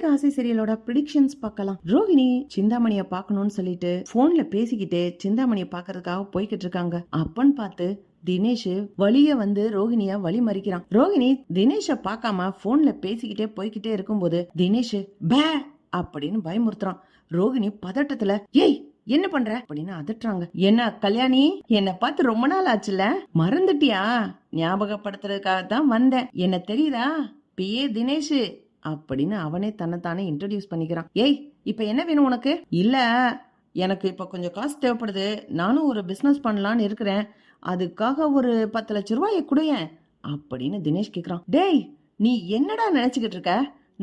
அன்னைக்கு ஆசை சீரியலோட ப்ரிடிக்ஷன்ஸ் பார்க்கலாம். ரோஹிணி சிந்தாமணிய பாக்கணும்னு சொல்லிட்டு போன்ல பேசிக்கிட்டே சிந்தாமணிய பாக்குறதுக்காக போய்கிட்டு இருக்காங்க. அப்பன்னு பார்த்து தினேஷ் வழிய வந்து ரோஹிணிய வழி மறிக்கிறான். ரோஹிணி தினேஷ பாக்காம போன்ல பேசிக்கிட்டே போய்கிட்டே இருக்கும்போது தினேஷ் பே அப்படின்னு பயமுறுத்துறான். ரோஹிணி பதட்டத்துல ஏய் என்ன பண்ற அப்படின்னு அதட்டுறாங்க. என்ன கல்யாணி, என்ன பார்த்து ரொம்ப நாள் ஆச்சுல, மறந்துட்டியா? ஞாபகப்படுத்துறதுக்காக தான் வந்தேன். என்ன தெரியுதா, பிஏ தினேஷ் அப்படின்னு அவனே தன்னைத்தானே இன்ட்ரோடியூஸ் பண்ணிக்கிறான். ஏய் இப்ப என்ன வேணும் உனக்கு? இல்ல எனக்கு இப்ப கொஞ்சம் காசு தேவைப்படுது, நானும் ஒரு பிசினஸ் பண்ணலான்னு இருக்கிறேன், அதுக்காக ஒரு 10 லட்சம் ரூபாயை குடையேன் அப்படின்னு தினேஷ் கேக்குறான். டேய் நீ என்னடா நினைச்சுக்கிட்டு இருக்க?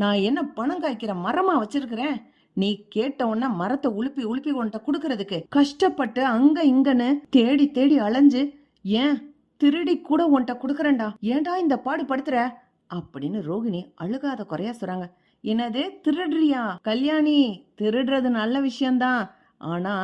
நான் என்ன பணம் காய்க்கிற மரமா வச்சிருக்கிறேன்? நீ கேட்ட உடனே மரத்தை உளுப்பி உளுப்பி உன்கிட்ட குடுக்கறதுக்கு கஷ்டப்பட்டு அங்க இங்கன்னு தேடி தேடி அலைஞ்சு ஏன் திருடி கூட உன்கிட்ட குடுக்கறேன்டா. ஏன்டா இந்த பாடு படுத்துற அப்படின்னு ரோகிணி அழுகாத குறையா சொல்றாங்க. என்னது திருடுறியா? கல்யாணி, திருடுறது நல்ல விஷயம்தான், ஆனா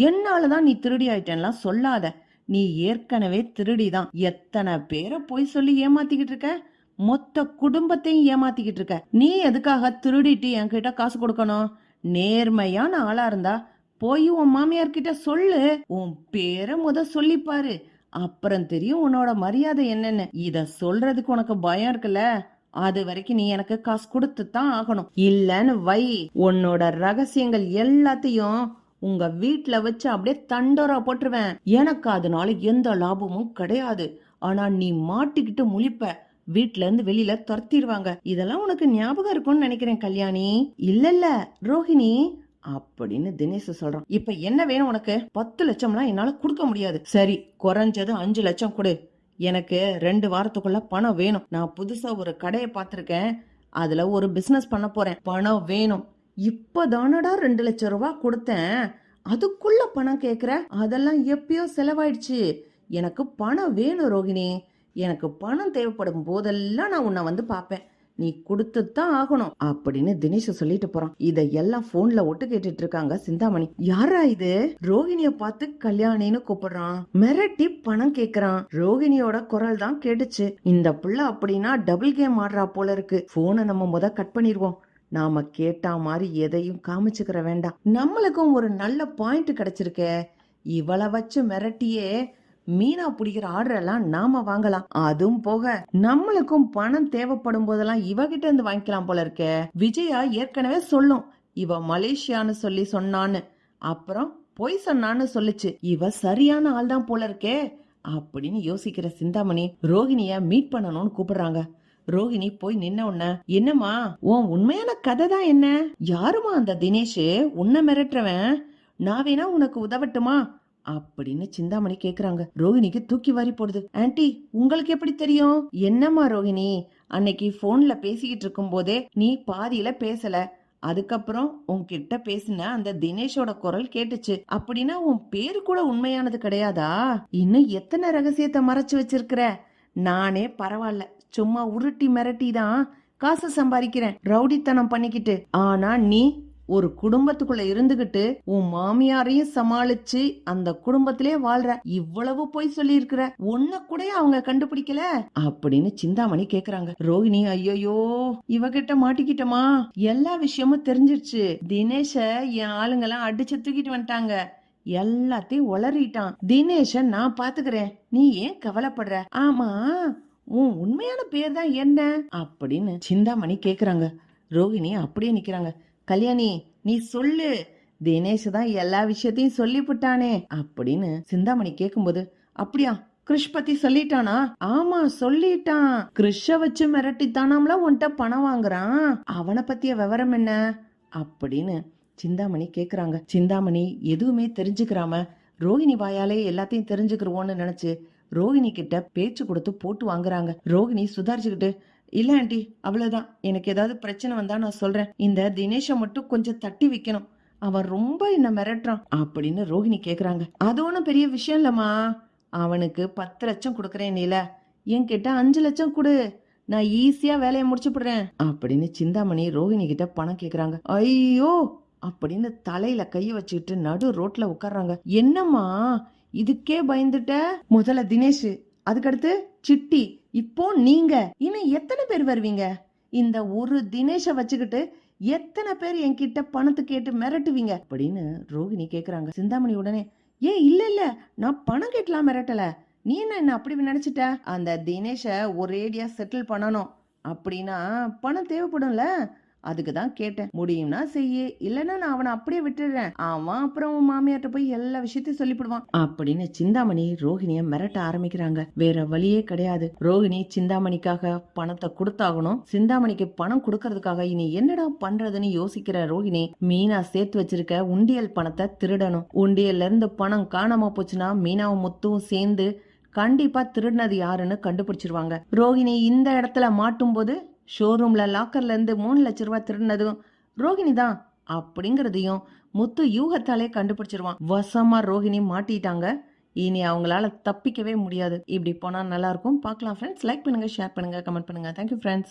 என்னாலதான் நீ திருடி ஆயிட்டேன்லாம் சொல்லாத. நீ ஏற்கனவே திருடிதான் எத்தனை பேரை போய் சொல்லி ஏமாத்திக்கிட்டு இருக்க, மொத்த குடும்பத்தையும் ஏமாத்திக்கிட்டு இருக்க. நீ எதுக்காக திருடிட்டு என்கிட்ட காசு கொடுக்கணும்? நேர்மையான ஆளா இருந்தா போய் உன் மாமியார் கிட்ட சொல்லு, உன் பேரை சொல்லிப்பாரு, அப்புறம் தெரியும் உன்னோட மரியாதை என்னன்னு. இத சொல்றதுக்கு உனக்கு பயம் இருக்குல்ல, அது வரைக்கும் நீ எனக்கு காசு கொடுத்து தான் ஆகணும். இல்லன்னு வை, உன்னோட ரகசியங்கள் எல்லாத்தையும் உங்க வீட்டுல வச்சு அப்படியே தண்டோரா போட்டுருவேன். எனக்கு அதனால எந்த லாபமும் கிடையாது. ஆனா நீ மாட்டிக்கிட்டு முழிப்ப, வீட்ல இருந்து வெளியில துரத்திடுவாங்க. இதெல்லாம் உனக்கு ஞாபகம் இருக்கும்னு நினைக்கிறேன் கல்யாணி. இல்ல ரோஹிணி அப்படின்னு தினேஷ் சொல்றான். இப்ப என்ன வேணும் உனக்கு? 10 லட்சம்லாம் என்னால கொடுக்க முடியாது. சரி குறைஞ்சது 5 லட்சம் கொடு, எனக்கு 2 வாரத்துக்குள்ள பணம் வேணும். நான் புதுசா ஒரு கடையை பார்த்திருக்கேன், அதுல ஒரு பிசினஸ் பண்ண போறேன், பணம் வேணும். இப்பதானடா 2 லட்சம் ரூபாய் கொடுத்தேன், அதுக்குள்ள பணம் கேக்குற? அதெல்லாம் எப்பயோ செலவாயிடுச்சு. எனக்கு பணம் வேணும் ரோகிணி, எனக்கு பணம் தேவைப்படும் போதெல்லாம் நான் உன்னை வந்து பாப்பேன், நீ கொடுத்துதான் ஆகணும் அப்படின்னு தினேஷ் சொல்லிட்டு போறான். இதெல்லாம் போன்ல ஒட்டு கேட்டுட்டு இருக்காங்க சிந்தாமணி. யாரா இது? ரோஹிணிய பார்த்து கல்யாணின்னு கூப்பிடுறான், மிரட்டி பணம் கேக்குறான். ரோஹிணியோட குரல் தான் கேட்டுச்சு. இந்த புள்ள அப்படின்னா டபுள் கேம் ஆடுறா போல இருக்கு. போனை நம்ம கட் பண்ணிடுவோம், நாம கேட்டா மாதிரி எதையும் காமிச்சுக்கிற வேண்டாம். நம்மளுக்கும் ஒரு நல்ல பாயிண்ட் கிடைச்சிருக்கே, இவளை வச்சு மிரட்டியே மீனா பிடிக்கிற ஆர்டர் எல்லாம் நாம வாங்கலாம். அதுவும் போக நம்மளுக்கும் பணம் தேவைப்படும் போதெல்லாம் இவகிட்ட இருந்து வாங்கிக்கலாம் போல இருக்கே. விஜயா ஏற்கனவே சொல்லும் இவ மலேசியான்னு சொல்லி சொன்னான்னு, அப்புறம் பொய் சொன்னான்னு சொல்லுச்சு. இவ சரியான ஆள் தான் போல இருக்கே அப்படின்னு யோசிக்கிற சிந்தாமணி ரோஹிணிய மீட் பண்ணணும்னு கூப்பிடுறாங்க. ரோஹிணி போய் நின்ன உடனே, என்னம்மா உன் உண்மையான கதை தான் என்ன? யாருமா அந்த தினேஷ் உன்னை மிரட்டுறவன்? நான் வேணா உனக்கு உதவட்டுமா அப்படின்னு சிந்தாமணி கேக்குறாங்க. ரோஹிணிக்கு தூக்கி வாரி போடுது. ஆன்ட்டி உங்களுக்கு எப்படி தெரியும்? என்னம்மா ரோஹிணி, அன்னைக்கு போன்ல பேசிக்கிட்டு இருக்கும் போதே நீ பாதியில பேசல, அதுக்கப்புறம் உன்கிட்ட பேசின அந்த தினேஷோட குரல் கேட்டுச்சு, அப்படின்னா உன் பேரு கூட உண்மையானது கிடையாதா? இன்னும் எத்தனை ரகசியத்தை மறைச்சு வச்சிருக்கிற? நானே பரவாயில்ல, சும்மா உருட்டி மிரட்டி தான் காசு சம்பாதிக்கிறேன், ரவுடித்தனம் பண்ணிக்கிட்டு. ஆனா நீ ஒரு குடும்பத்துக்குள்ள இருந்துகிட்டு உன் மாமியாரையும் சமாளிச்சு அந்த குடும்பத்திலே வாழ்ற, இவ்வளவு போய் சொல்லி இருக்கிற, ஒன்ன கூட அவங்க கண்டுபிடிக்கல அப்படின்னு சிந்தாமணி கேக்குறாங்க. ரோஹிணி ஐயோ இவகிட்ட மாட்டிக்கிட்டமா, எல்லா விஷயமும் தெரிஞ்சிருச்சு. தினேஷ என் ஆளுங்கெல்லாம் அடிச்சு தூக்கிட்டு வந்துட்டாங்க, எல்லாத்தையும் உளறிட்டான். தினேஷ நான் பாத்துக்கிறேன், நீ ஏன் கவலைப்படுற? ஆமா உன் உண்மையான பேர் தான் என்ன அப்படின்னு சிந்தாமணி கேக்குறாங்க. ரோஹிணி அப்படியே நிக்கிறாங்க. கல்யாணி நீ சொல்லு, தினேஷ் தான் எல்லா விஷயத்தையும் சொல்லிவிட்டானே அப்படின்னு சிந்தாமணி கேக்கும்போது, அப்படியா கிருஷ் பத்தி சொல்லிட்டானா? ஆமா சொல்லிட்டான், கிருஷ்ஷ வச்சு மிரட்டித்தானாம்ல உன்கிட்ட பணம் வாங்குறான், அவனை பத்திய விவரம் என்ன அப்படின்னு சிந்தாமணி கேக்குறாங்க. சிந்தாமணி எதுவுமே தெரிஞ்சுக்கிறாம ரோஹிணி வாயாலே எல்லாத்தையும் தெரிஞ்சுக்கிறோன்னு நினைச்சு ரோஹிணி கிட்ட பேச்சு கொடுத்து போட்டு வாங்குறாங்க. ரோஹிணி சுதாரிச்சுக்கிட்டு, இல்ல ஆண்டி அவ்வளவுதான், எனக்கு ஏதாவது பிரச்சனை வந்தா நான் சொல்றேன், இந்த தினேஷ மட்டும் கொஞ்சம் தட்டி வைக்கணும், அவன் ரொம்ப என்ன மிரட்டுறான் அப்படின்னு ரோஹிணி கேக்குறாங்க. அது ஒன்றும் பெரிய விஷயம் இல்லம்மா, அவனுக்கு 10 லட்சம் கொடுக்கறேன், நீல என்கிட்ட 5 லட்சம் கொடு, நான் ஈஸியா வேலையை முடிச்சுடுறேன் அப்படின்னு சிந்தாமணி ரோஹிணி கிட்ட பணம் கேக்குறாங்க. ஐயோ அப்படின்னு தலையில கைய வச்சுக்கிட்டு நடு ரோட்ல உட்கார்றாங்க. என்னம்மா இதுக்கே பயந்துட்ட? முதல்ல தினேஷ், அதுக்கடுத்து சிட்டி, இப்போ நீங்க, இன்னும் எத்தனை பேர் வருவீங்க? இந்த ஒரு தினேஷ வச்சுக்கிட்டு எத்தனை பேர் என்கிட்ட பணத்தை கேட்டு மிரட்டுவீங்க அப்படின்னு ரோகிணி கேக்குறாங்க. சிந்தாமணி உடனே, ஏன் இல்ல இல்ல, நான் பணம் கேட்டலாம் மிரட்டல. நீ என்ன அப்படி நினைச்சிட்ட? அந்த தினேஷ ஒரேடியா செட்டில் பண்ணணும் அப்படின்னா பணம் தேவைப்படும்ல, அதுக்கு தான் கேட்டேன். முடியும்னா செய்யு, இல்லைன்னா நான் அவனை அப்படியே விட்டுடுறேன். அவன் அப்புறம் உன் மாமியார்ட்ட போய் எல்லா விஷயத்தையும் சொல்லிவிடுவான் அப்படின்னு சிந்தாமணி ரோஹிணிய மிரட்ட ஆரம்பிக்கிறாங்க. வேற வழியே கிடையாது. ரோஹிணி சிந்தாமணிக்காக பணத்தை கொடுத்தாகணும். சிந்தாமணிக்கு பணம் கொடுக்கறதுக்காக இனி என்னடா பண்றதுன்னு யோசிக்கிற ரோஹிணி மீனா சேர்த்து வச்சிருக்க உண்டியல் பணத்தை திருடணும். உண்டியல்ல இருந்து பணம் காணாம போச்சுன்னா மீனாவும் முத்துவும் சேர்ந்து கண்டிப்பா திருடினது யாருன்னு கண்டுபிடிச்சிருவாங்க. ரோஹிணி இந்த இடத்துல மாட்டும் போது ஷோரூம்ல லாக்கர்ல இருந்து 3 லட்சம் ரூபாய் திருடினதும் ரோஹிணி தான் அப்படிங்கறதையும் முத்து யூகத்தாலே கண்டுபிடிச்சிருவான். வசமா ரோஹிணி மாட்டிட்டாங்க. இனி அவங்களால தப்பிக்கவே முடியாது. இப்படி போனா நல்லா இருக்கும். பார்க்கலாம் ஃப்ரெண்ட்ஸ். லைக் பண்ணுங்க, ஷேர் பண்ணுங்க, கமெண்ட் பண்ணுங்க. Thank you friends.